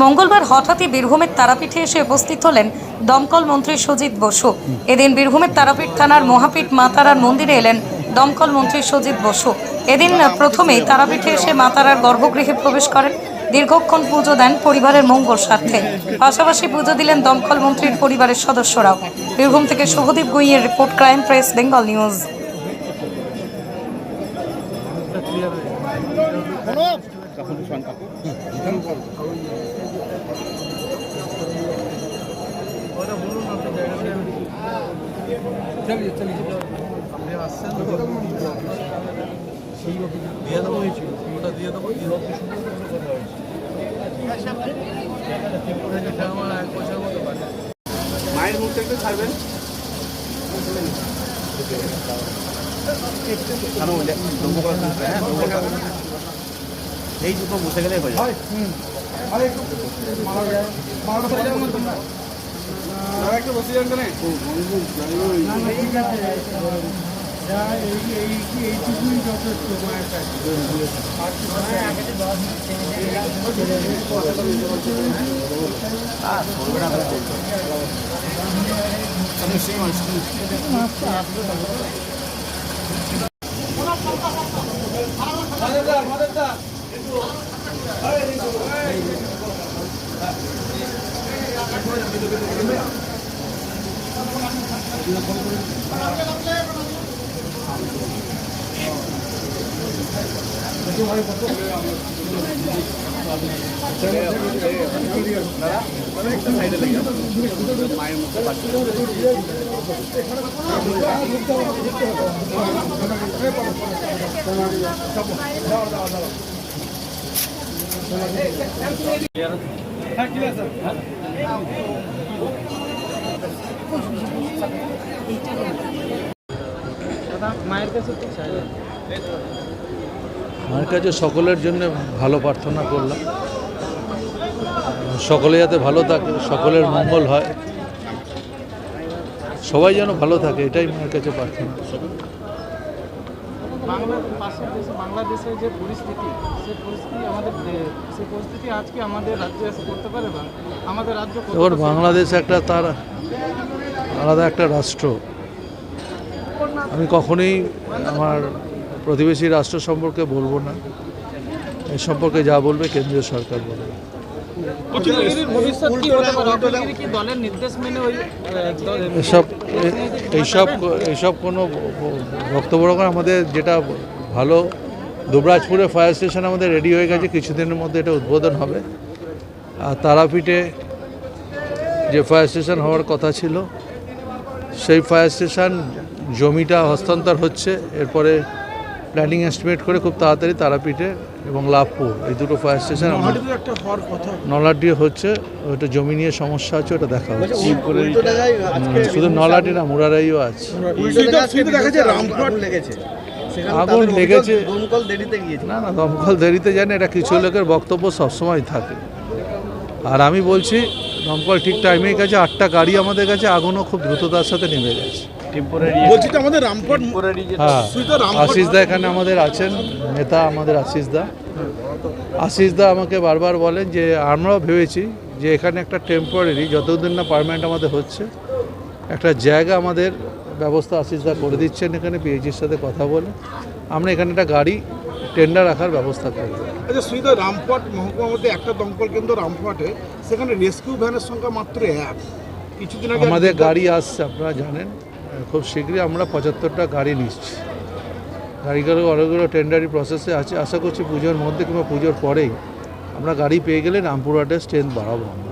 মঙ্গলবার হঠাৎই বীরভূমের তারাপীঠে এসে উপস্থিত হলেন দমকল মন্ত্রী সুজিত বসু। এদিন বীরভূমের তারাপীঠ থানার মহাপীঠ মা তারার মন্দিরে এলেন দমকল মন্ত্রী সুজিত বসু। এদিন প্রথমেই তারাপীঠে এসে মা তারার গর্ভগৃহে প্রবেশ করেন। দীর্ঘক্ষণ পুজো দেন পরিবারের মঙ্গল স্বার্থে। পাশাপাশি পুজো দিলেন দমকল মন্ত্রীর পরিবারের সদস্যরাও। বীরভূম থেকে শুভদীপ গুইয়ের report, crime press Bengal news. মায়ের মুখটা একটু ছাড়বেন। এই দুটো মুছে গেলে হয়ে যায়। একটু বসে যান কেন? এইটুকুই যথেষ্ট মায়ের কাছে। মায়ের মুখে মায়ের কাছে সকলের জন্য ভালো প্রার্থনা করলাম, সকলে যাতে ভালো থাকে, সকলের মঙ্গল হয়, সবাই যেন ভালো থাকে, এটাই মায়ের কাছে প্রার্থনা। বাংলাদেশের যে পরিস্থিতি, সেই পরিস্থিতি আজকে আমাদের রাজ্যে এসে করতে পারে না। আমাদের রাজ্য এবার বাংলাদেশ একটা তার আলাদা একটা রাষ্ট্র। আমি কখনোই আমার প্রতিবেশী রাষ্ট্র সম্পর্কে বলবো না, এ সম্পর্কে যা বলবে কেন্দ্রীয় সরকার বলবে। এইসব কোনো বক্তব্য করে আমাদের যেটা ভালো, দুবরাজপুরে ফায়ার স্টেশন আমাদের রেডি হয়ে গেছে, কিছুদিনের মধ্যে এটা উদ্বোধন হবে। আর তারাপীঠে যে ফায়ার স্টেশন হওয়ার কথা ছিল, সেই ফায়ার স্টেশন জমিটা হস্তান্তর হচ্ছে। এরপরে প্ল্যানিং এস্টিমেট করে খুব তাড়াতাড়ি তারাপীঠে এবং লাভপুর এই দুটো ফায়ার স্টেশন নলাডিও হচ্ছে। ওটা জমি নিয়ে সমস্যা আছে, ওটা দেখা হচ্ছে। শুধু নলাডি না, মুরারাইও আছে। আগুন লেগেছে না, দমকল দেরিতে জানে, এটা কিছু লোকের বক্তব্য সবসময় থাকে। আর আমি বলছি দমকল ঠিক টাইমেই গেছে, 8টা গাড়ি আমাদের কাছে, আগুনও খুব দ্রুততার সাথে নেমে গেছে। হ্যাঁ, আশিসদা এখানে আমাদের আছেন, নেতা আমাদের আশিসদা আমাকে বারবার বলেন যে আমরাও ভেবেছি যে এখানে একটা টেম্পোরারি, যতদিন না পার্মানেন্ট আমাদের হচ্ছে, একটা জায়গা আমাদের ব্যবস্থা আশিসদা করে দিচ্ছেন। এখানে পিএইচির সাথে কথা বলে আমরা এখানে একটা গাড়ি টেন্ডার রাখার ব্যবস্থা করব। আচ্ছা, সুইদা রামপুরহাট মহকুমার মধ্যে একটা দমকল কেন্দ্র রামপুরহাটে, সেখানে রেস্কিউ ভ্যানের সংখ্যা মাত্র 1। কিছুদিন আগে আমাদের গাড়ি আসছে, আপনারা জানেন, খুব শীঘ্রই আমরা 75টা গাড়ি নিচ্ছি। গাড়িগুলো অনেকগুলো টেন্ডারি প্রসেসে আছে। আশা করছি পুজোর মধ্যে কিংবা পুজোর পরেই আমরা গাড়ি পেয়ে গেলে রামপুরহাটের স্ট্রেংথ বাড়াবো আমরা।